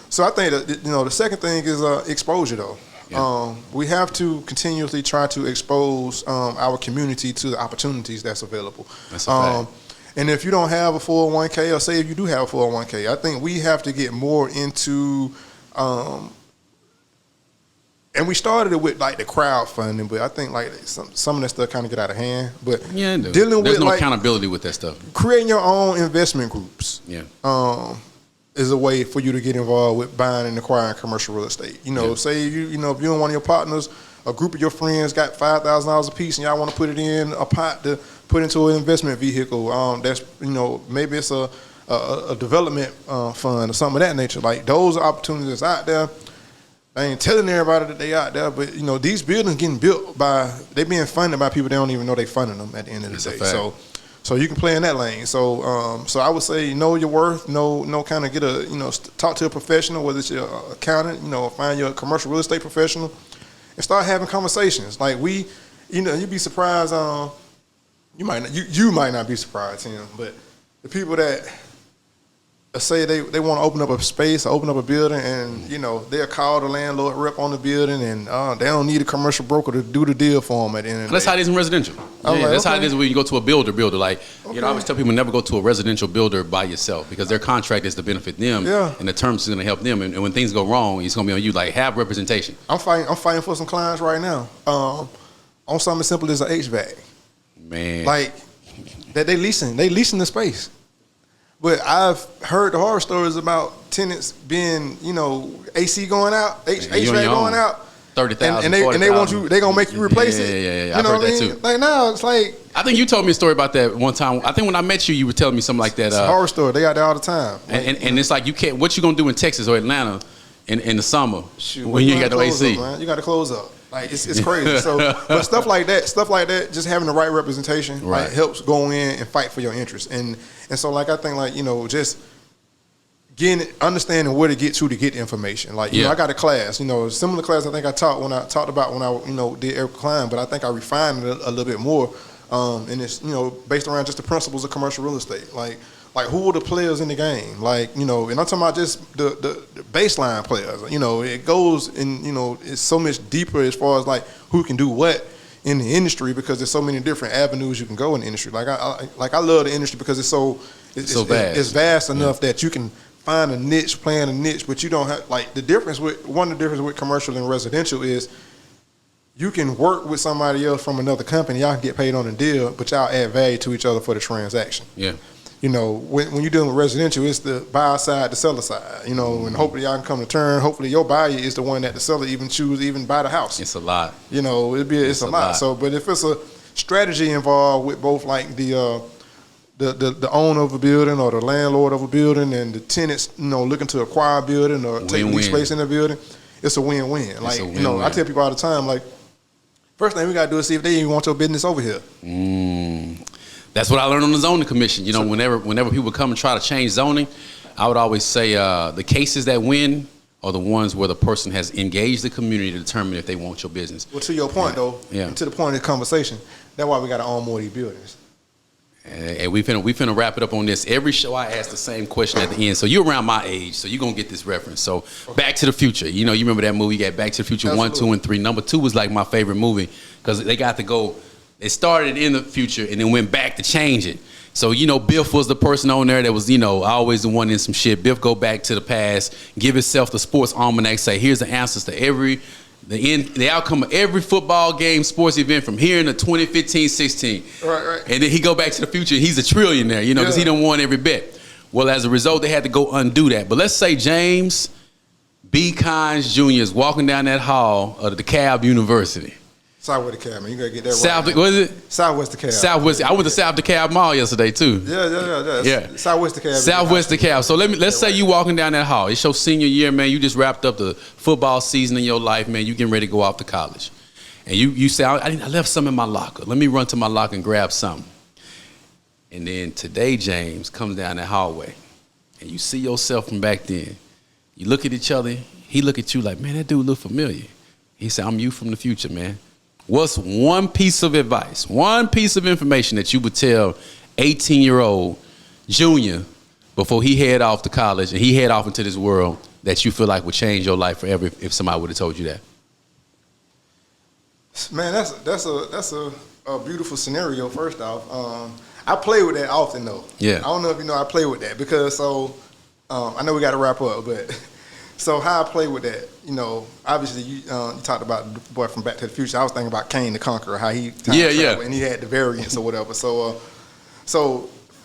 so I think that the second thing is exposure, though. Yeah. We have to continuously try to expose our community to the opportunities that's available. That's a fact. And if you don't have a 401k, or say if you do have a 401k, I think we have to get more into and we started it with the crowdfunding, but I think some of that stuff kind of get out of hand. But there's no accountability with that stuff. Creating your own investment groups, is a way for you to get involved with buying and acquiring commercial real estate. Say if you and one of your partners, a group of your friends got $5,000 a piece, and y'all want to put it in a pot to put into an investment vehicle. That's maybe it's a development fund or something of that nature. Those are opportunities out there. I ain't telling everybody that they out there, but these buildings getting built they being funded by people they don't even know they funding them at the end of the day. So you can play in that lane. So so I would say know your worth, kind of get talk to a professional, whether it's your accountant, find your commercial real estate professional, and start having conversations. You'd be surprised. You might not be surprised, Tim, but the people that say they want to open up a space, or open up a building, and they'll call the landlord rep on the building, and they don't need a commercial broker to do the deal for them at the end of the day. That's how it is in residential. That's how it is when you go to a builder. I always tell people never go to a residential builder by yourself, because their contract is to benefit them, and the terms is going to help them. And when things go wrong, it's going to be on you. Have representation. I'm fighting for some clients right now on something as simple as an HVAC. Man, that they leasing the space. But I've heard the horror stories about tenants being, AC going out, HVAC going out, 30,000, and they want you, they gonna make you replace it. Yeah. I've heard that too. Now it's I think you told me a story about that one time. I think when I met you, you were telling me something like that. It's a horror story. They out there all the time. And it's you can't. What you gonna do in Texas or Atlanta in the summer when you ain't got no AC? You got to close up. Like it's crazy. So, but stuff like that, just having the right representation, like helps go in and fight for your interests. And so like I think like just understanding where to get to get the information. Like I got a class, similar class I think I taught when I did Eric Klein, but I think I refined it a little bit more. And it's based around just the principles of commercial real estate. Like who are the players in the game? Like, and I'm talking about just the baseline players. It goes in, it's so much deeper as far as like who can do what in the industry, because there's so many different avenues you can go in the industry. Like I love the industry because it's so vast. It's vast enough that you can find a niche, play in a niche, but you don't have one of the differences with commercial and residential is you can work with somebody else from another company. Y'all can get paid on a deal, but y'all add value to each other for the transaction. Yeah. When you're dealing with residential, it's the buyer side, the seller side, and hopefully y'all can come to terms. Hopefully your buyer is the one that the seller even buy the house. It's a lot. It's a lot. So, but if it's a strategy involved with both like the owner of a building or the landlord of a building and the tenants, looking to acquire a building or take lease space in the building, it's a win-win. Like, I tell people all the time, like, first thing we got to do is see if they even want your business over here. That's what I learned on the zoning commission. Whenever people come and try to change zoning, I would always say the cases that win are the ones where the person has engaged the community to determine if they want your business. Well, to your point, though, and to the point of the conversation, that's why we got to own more of these buildings. And we finna wrap it up on this. Every show I ask the same question at the end. So you're around my age, so you're gonna get this reference. So Back to the Future. You remember that movie? You got Back to the Future 1, 2, and 3. Number 2 was like my favorite movie because they got to go. They started in the future and then went back to change it. So, Biff was the person on there that was, always the one in some shit. Biff go back to the past, give himself the sports almanac, say, here's the answers to the outcome of every football game, sports event from here in the 2015-16. Right. And then he go back to the future. He's a trillionaire, because he done won every bet. Well, as a result, they had to go undo that. But let's say James B. Kynes Jr. is walking down that hall of the DeKalb University. Southwest DeKalb, man. You gotta get that right. What is it? Southwest DeKalb. Southwest. I went to South DeKalb Mall yesterday too. Yeah. Southwest DeKalb. Southwest DeKalb. So let's say you walking down that hall. It's your senior year, man. You just wrapped up the football season in your life, man. You getting ready to go off to college, and you say, I left something in my locker. Let me run to my locker and grab something. And then today, James comes down that hallway, and you see yourself from back then. You look at each other. He look at you like, man, that dude look familiar. He said, I'm you from the future, man. What's one piece of advice, one piece of information that you would tell 18-year-old Junior before he head off to college and he head off into this world that you feel like would change your life forever if somebody would have told you that? Man, that's a beautiful scenario. First off, I play with that often though. Yeah. I don't know if you know I play with that because I know we got to wrap up, but. So how I play with that, obviously you talked about the boy from Back to the Future. I was thinking about Kane the Conqueror, how he traveled and he had the variants or whatever. So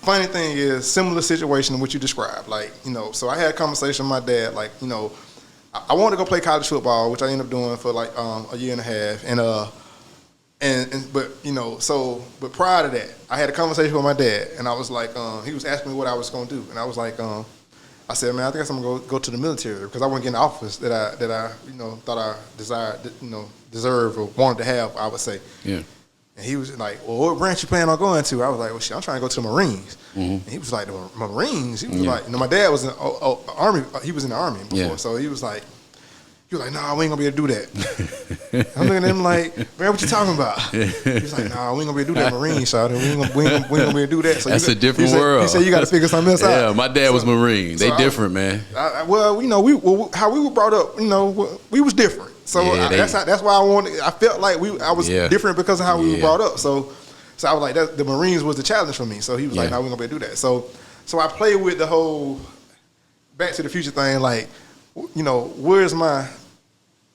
funny thing is, similar situation to what you described. Like, so I had a conversation with my dad. Like, I wanted to go play college football, which I ended up doing for like a year and a half. But prior to that, I had a conversation with my dad, and I was like, he was asking me what I was going to do, and I was like, I said, man, I think I'm gonna go to the military because I want to get in the office that I thought I desired, deserved or wanted to have, I would say. Yeah. And he was like, well, what branch you plan on going to? I was like, well, shit, I'm trying to go to the Marines. Mm-hmm. And he was like, the Marines? He was like, my dad was in Army. He was in the Army before, so he was like, nah, we ain't gonna be able to do that. I'm looking at him like, man, what you talking about? He's like, nah, we ain't gonna be able to do that Marine, shot. We ain't gonna be able to do that. So that's a different world. He said, you got to figure something else out. Yeah, my dad was Marine. They different, man. How we were brought up, we was different. So that's why I felt like I was different because of how we were brought up. So I was like, the Marines was the challenge for me. So he was like, nah, we ain't gonna be able to do that. So I played with the whole Back to the Future thing, like, where's my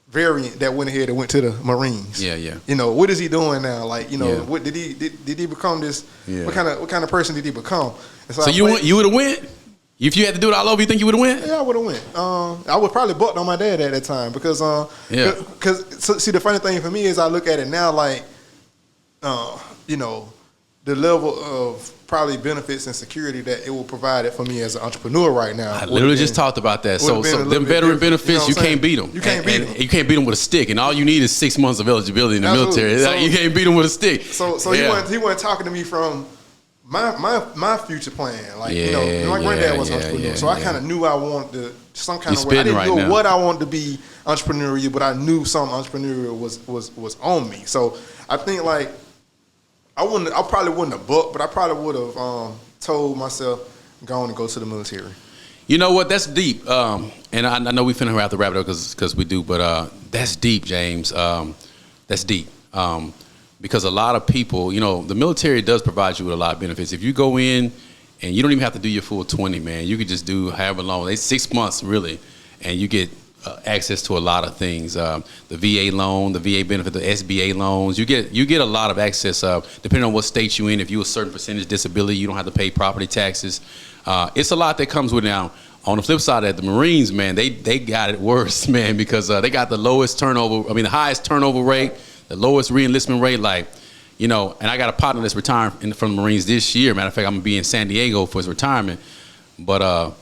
variant that went ahead and went to the Marines? Yeah. What is he doing now? Like, what did he become this? Yeah. What kind of person did he become? So you would have went? If you had to do it all over, you think you would have went? Yeah, I would have went. I would probably bucked on my dad at that time because see, the funny thing for me is I look at it now like the level of probably benefits and security that it will provide it for me as an entrepreneur right now. I literally just talked about that. So them veteran benefits, you can't beat them. You can't beat them. You can't beat them with a stick, and all you need is 6 months of eligibility in the military. So, you can't beat them with a stick. So he wasn't talking to me from my future plan. Like my granddad was an entrepreneur, so I kind of knew I wanted to some kind of way. I didn't know what I wanted to be entrepreneurial, but I knew some entrepreneurial was on me. So I think like I probably wouldn't have booked, but I probably would have told myself go on and go to the military. You know what? That's deep. And I know we finna have to wrap it up because we do, but that's deep, James. That's deep. Because a lot of people, the military does provide you with a lot of benefits. If you go in and you don't even have to do your full 20, man, you could just do however long. It's 6 months, really, and you get access to a lot of things. The VA loan, the VA benefit, the SBA loans. You get a lot of access, depending on what state you're in. If you're a certain percentage disability, you don't have to pay property taxes. It's a lot that comes with it now. On the flip side of that, the Marines, man, they got it worse, man, because they got the the highest turnover rate, the lowest re-enlistment rate, and I got a partner that's retiring from the Marines this year. Matter of fact, I'm going to be in San Diego for his retirement. But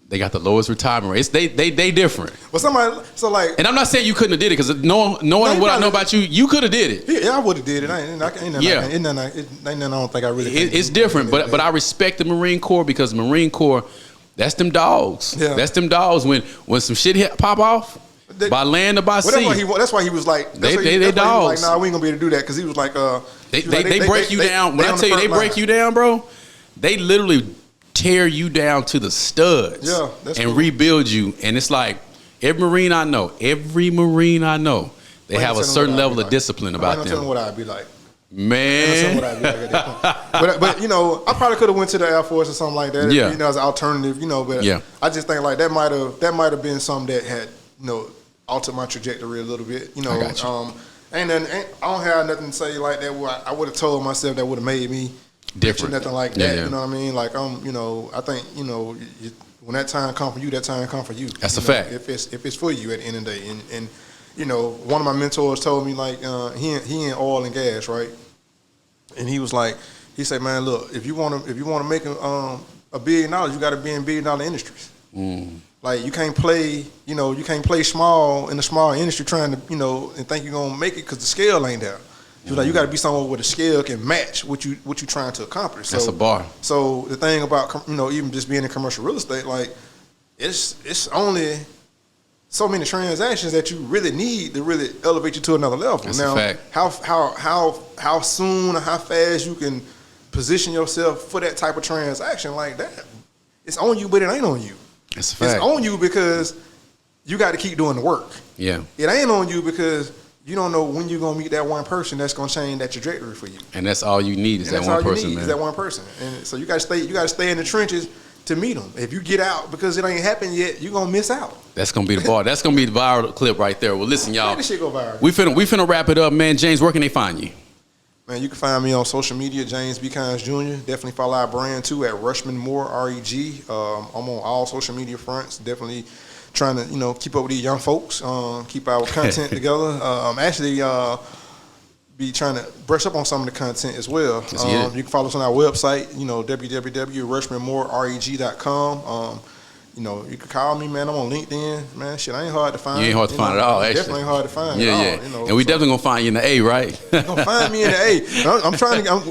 they got the lowest retirement rate. They different. But and I'm not saying you couldn't have did it, because knowing what I know about you, you could have did it. Yeah, I would have did it. I don't think I really. It's different, but I respect the Marine Corps, because the Marine Corps, that's them dogs. Yeah. That's them dogs when some shit pop off. By land or by sea. That's why he was like, they dogs. Nah, we ain't gonna be able to do that, because he was like, they break you down. When I tell you they break you down, bro, they literally tear you down to the studs and rebuild you. And it's like every Marine I know, they have a certain level of discipline about them. I'm telling what I'd be like. Man, but I probably could have went to the Air Force or something like that. Yeah, as an alternative. But I just think like that might have been something that had altered my trajectory a little bit. I got you. I don't have nothing to say like that where I would have told myself that would have made me different. Nothing like that. Yeah. You know what I mean? Like I think when that time come for you, that time come for you. That's a fact. If it's for you at the end of the day, and one of my mentors told me like he in oil and gas, right? And he said, man, look, if you want to make $1 billion, you got to be in $1 billion industries. Like you can't play small in the small industry trying to and think you're gonna make it, because the scale ain't there. He was like, you got to be somewhere where the scale can match what you trying to accomplish. That's a bar. So the thing about even just being in commercial real estate, like it's only so many transactions that you really need to really elevate you to another level. That's now, a fact. how soon or how fast you can position yourself for that type of transaction like that, it's on you, but it ain't on you. That's a fact. It's on you because you got to keep doing the work. Yeah. It ain't on you because you don't know when you're gonna meet that one person that's gonna change that trajectory for you. And that's all you need is that one person, man. Is that one person. And so you gotta stay in the trenches to meet them. If you get out because it ain't happened yet, you're gonna miss out. That's gonna be the bar. That's gonna be the viral clip right there. Well, listen, y'all. This shit go viral. We finna wrap it up, man. James, where can they find you? Man, you can find me on social media, James B. Kynes Jr. Definitely follow our brand too at Rushman Moore REG. I'm on all social media fronts. Definitely trying to keep up with these young folks, keep our content together. I'm actually be trying to brush up on some of the content as well. You can follow us on our website, www.rushmanmorereg.com. You can call me, man. I'm on LinkedIn, man. Shit, I ain't hard to find. You ain't hard to find at all, actually. Definitely ain't hard to find. Yeah. And we definitely gonna find you in the A, right? You gonna find me in the A.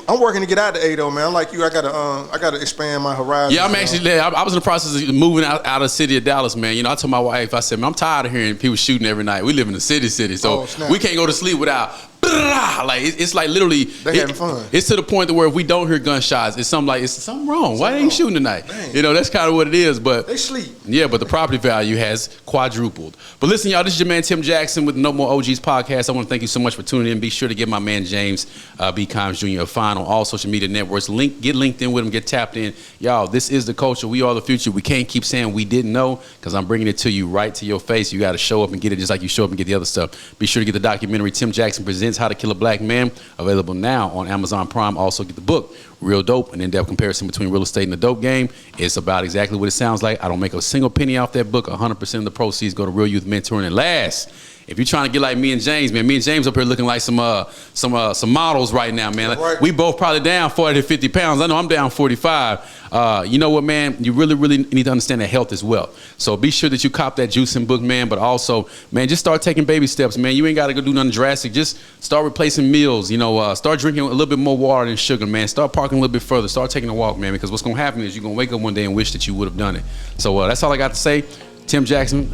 I'm working to get out the A though, man. I'm like you. I gotta expand my horizons. Yeah, I'm actually. I was in the process of moving out of the city of Dallas, man. I told my wife, I said, man, I'm tired of hearing people shooting every night. We live in the city, so we can't go to sleep without. Like it's like literally they having fun. It's to the point where if we don't hear gunshots, it's something wrong. Why ain't you shooting tonight? Dang. That's kind of what it is. But they sleep. Yeah, but the property value has quadrupled. But listen, y'all, this is your man Tim Jackson with No More OGs podcast. I want to thank you so much for tuning in. Be sure to give my man James B. Kynes Jr. a find on all social media networks. Get linked in with him. Get tapped in. Y'all, this is the culture. We are the future. We can't keep saying we didn't know, because I'm bringing it to you right to your face. You got to show up and get it just like you show up and get the other stuff. Be sure to get the documentary Tim Jackson Presents How to Kill a Black Man, available now on Amazon Prime. Also get the book Real Dope, an in-depth comparison between real estate and the dope game. It's about exactly what it sounds like. I don't make a single penny off that book. 100% of the proceeds go to real youth mentoring. And last, if you're trying to get like me and James, man, me and James up here looking like some models right now, man. Like, right. we both probably down 40 to 50 pounds. I know I'm down 45. You know what, man? You really need to understand that health is wealth. So be sure that you cop that juicing book, man. But also, man, just start taking baby steps, man. You ain't got to go do nothing drastic. Just start replacing meals. You know, start drinking a little bit more water than sugar, man. Start parking a little bit further. Start taking a walk, man. Because what's gonna happen is you're gonna wake up one day and wish that you would have done it. So that's all I got to say. Tim Jackson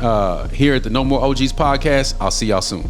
here at the No More OGs podcast. I'll see y'all soon.